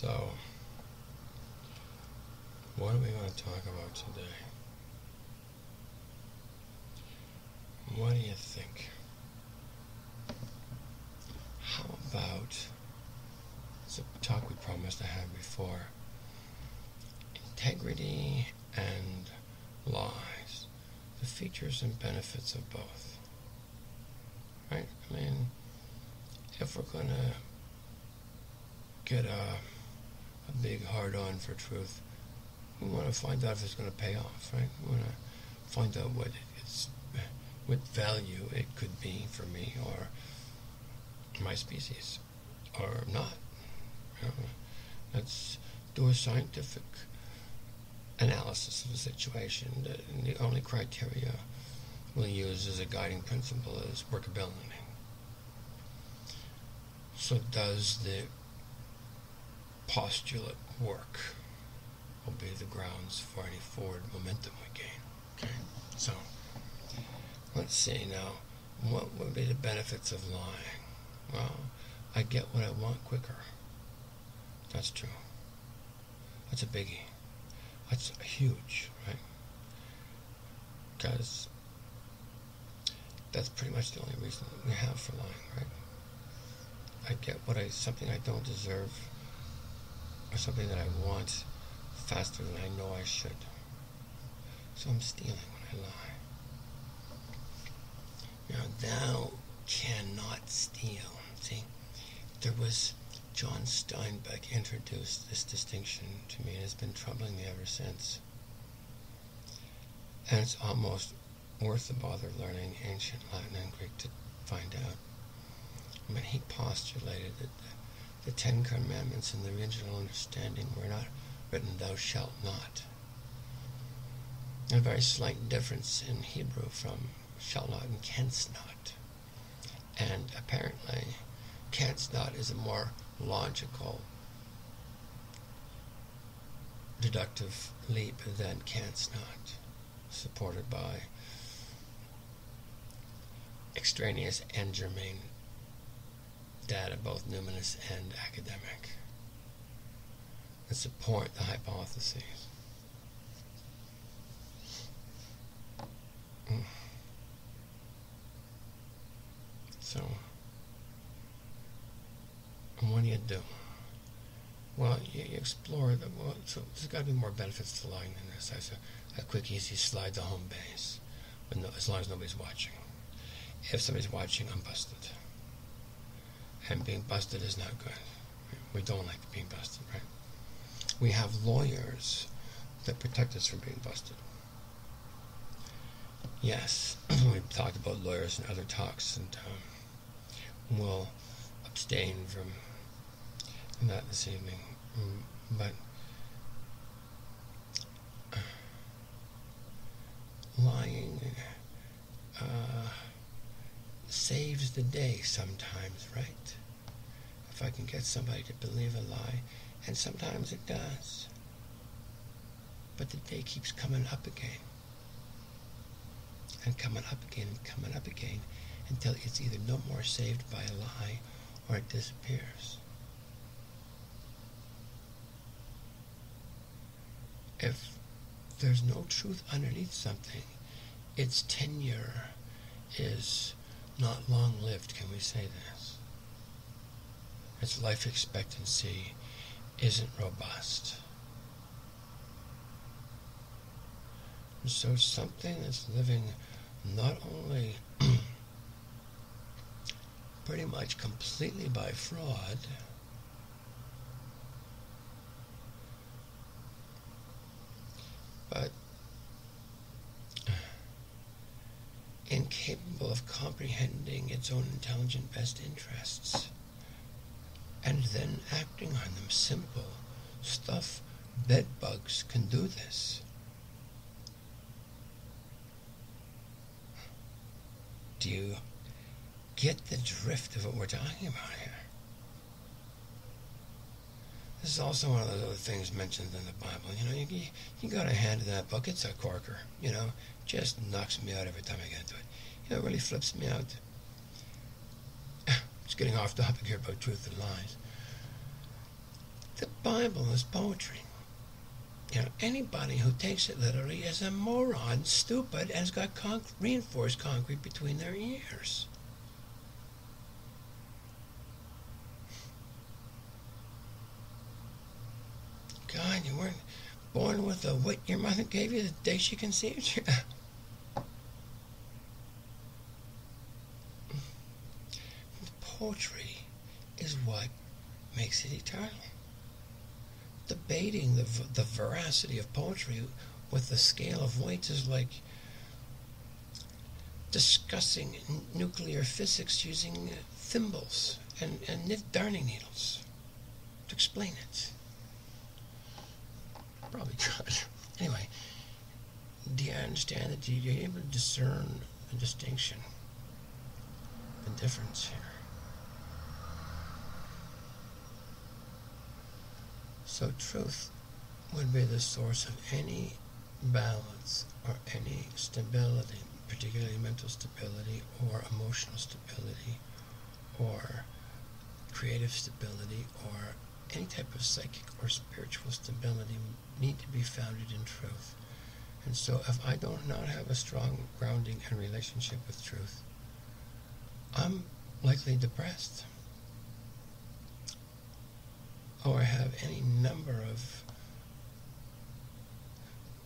So, what are we going to talk about today? What do you think? How about, it's a talk we promised to have before, integrity and lies, the features and benefits of both, right? I mean, if we're going to get a big hard-on for truth, we want to find out if it's going to pay off, right? We want to find out what value it could be for me or my species, or not. You know, let's do a scientific analysis of the situation. The only criteria we'll use as a guiding principle is workability. So does the postulate work? Will be the grounds for any forward momentum we gain. Okay, so let's see now. What would be the benefits of lying? Well, I get what I want quicker. That's true. That's a biggie. That's huge, right? Because that's pretty much the only reason we have for lying, right? I get something I don't deserve, or something that I want faster than I know I should. So I'm stealing when I lie. Now, thou cannot steal. See, John Steinbeck introduced this distinction to me, and it's been troubling me ever since. And it's almost worth the bother of learning ancient Latin and Greek to find out. I mean, he postulated that the Ten Commandments in the original understanding were not written, thou shalt not. A very slight difference in Hebrew from shall not and canst not. And apparently, canst not is a more logical, deductive leap than canst not, supported by extraneous and germane data, both numinous and academic, that support the hypotheses. So, what do? Well, you explore so there's got to be more benefits to lying than this. That's a quick, easy slide to home base, as long as nobody's watching. If somebody's watching, I'm busted. And being busted is not good. We don't like being busted, right? We have lawyers that protect us from being busted. Yes, we've talked about lawyers in other talks, and we'll abstain from that this evening. But lying saves the day sometimes, right? If I can get somebody to believe a lie, and sometimes it does. But the day keeps coming up again. And coming up again and coming up again until it's either no more saved by a lie or it disappears. If there's no truth underneath something, its tenure is not long-lived, can we say this? Its life expectancy isn't robust. And so something that's living not only pretty much completely by fraud, but incapable of comprehending its own intelligent best interests, and then acting on them. Simple stuff. Bed bugs can do this. Do you get the drift of what we're talking about here? This is also one of those other things mentioned in the Bible. You know, you got a hand in that book. It's a corker. You know, just knocks me out every time I get into it. You know, it really flips me out. Just getting off topic here about truth and lies. The Bible is poetry. You know, anybody who takes it literally is a moron, stupid, and has got reinforced concrete between their ears. God, you weren't born with a wit your mother gave you the day she conceived you. Poetry is what makes it eternal. Debating the veracity of poetry with the scale of weights is like discussing nuclear physics using thimbles and darning needles to explain it. Probably could. Anyway, do you understand that you're able to discern the distinction, the difference here? So truth would be the source of any balance or any stability, particularly mental stability or emotional stability or creative stability or any type of psychic or spiritual stability need to be founded in truth. And so if I do not have a strong grounding and relationship with truth, I'm likely depressed. Or have any number of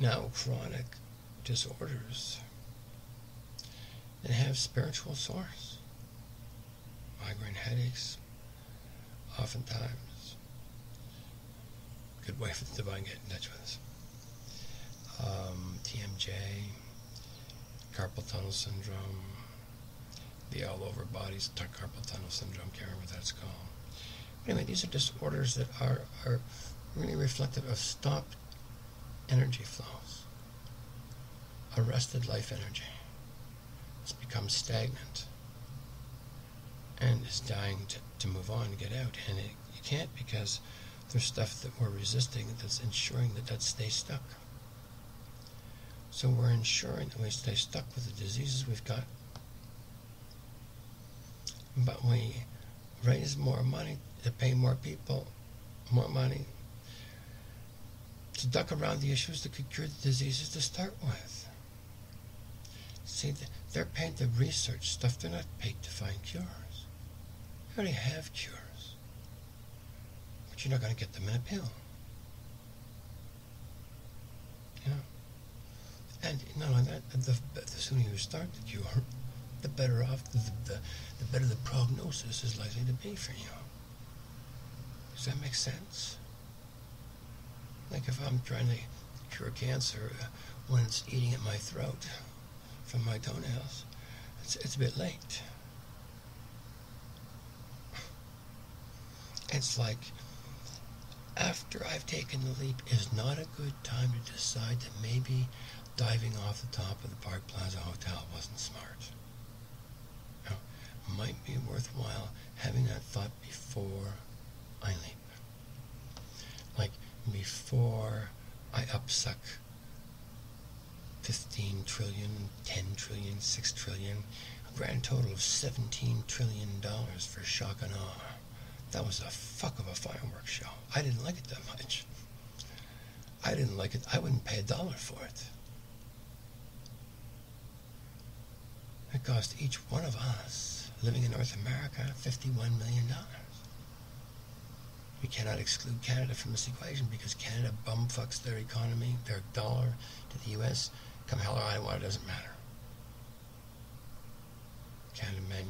now chronic disorders that have spiritual source. Migraine headaches, oftentimes. Good way for the divine to get in touch with us. TMJ, carpal tunnel syndrome, the all over bodies, carpal tunnel syndrome, can't remember what that's called. Anyway, these are disorders that are really reflective of stopped energy flows, arrested life energy. It's become stagnant and is dying to move on and get out. And you can't, because there's stuff that we're resisting that's ensuring that stays stuck. So we're ensuring that we stay stuck with the diseases we've got. But we raise more money to pay more people, more money to duck around the issues that could cure the diseases to start with. See, they're paid to research stuff. They're not paid to find cures. You already have cures, but you're not going to get them in a pill. You know? And not only that, the sooner you start the cure, the better off, the better the prognosis is likely to be for you. Does that make sense? Like if I'm trying to cure cancer when it's eating at my throat from my toenails, it's a bit late. It's like after I've taken the leap is not a good time to decide that maybe diving off the top of the Park Plaza Hotel wasn't smart. You know, might be worthwhile having that thought before I leap. Like before I upsuck 15 trillion, 10 trillion, 6 trillion, a grand total of $17 trillion for shock and awe. That was a fuck of a fireworks show. I didn't like it that much. I didn't like it. I wouldn't pay $1 for it. It cost each one of us living in North America $51 million. We cannot exclude Canada from this equation because Canada bumfucks their economy, their dollar to the U.S. Come hell or high water, doesn't matter.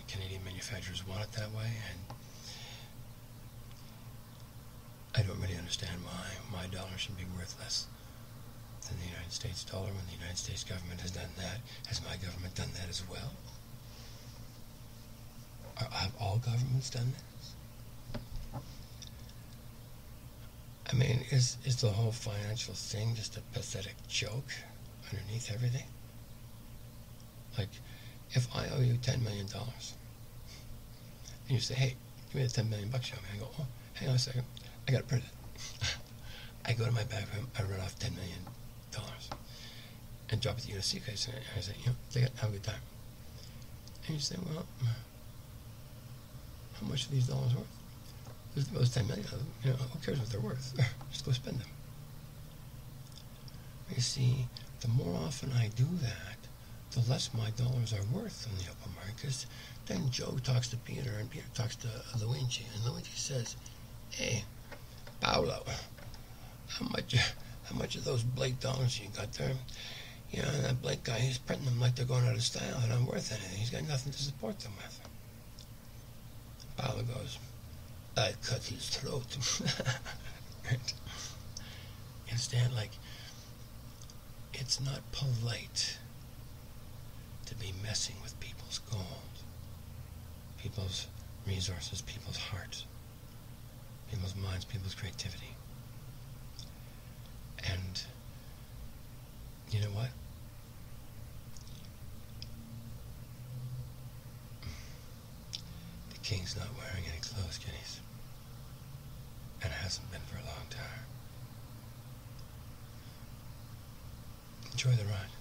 Canadian manufacturers want it that way, and I don't really understand why my dollar should be worth less than the United States dollar when the United States government has done that. Has my government done that as well? Have all governments done this? I mean, is the whole financial thing just a pathetic joke underneath everything? Like, if I owe you $10 million, and you say, hey, give me the $10 million bucks, show me. I go, oh, hang on a second, I got to print it. I go to my back room, I run off $10 million and drop it in a suitcase, and I say, you know, take it, have a good time. And you say, well, how much are these dollars worth? those 10 million, who cares what they're worth? Just go spend them. You see, the more often I do that, the less my dollars are worth on the open market. Because then Joe talks to Peter, and Peter talks to Luigi, and Luigi says, "Hey, Paolo, how much of those Blake dollars you got there? That Blake guy, he's printing them like they're going out of style. They're not worth anything. He's got nothing to support them with." Paolo goes, "I cut his throat." Right? You understand? Like, it's not polite to be messing with people's gold, people's resources, people's hearts, people's minds, people's creativity. And you know what? The king's not wearing any clothes, kiddies. And it hasn't been for a long time. Enjoy the ride.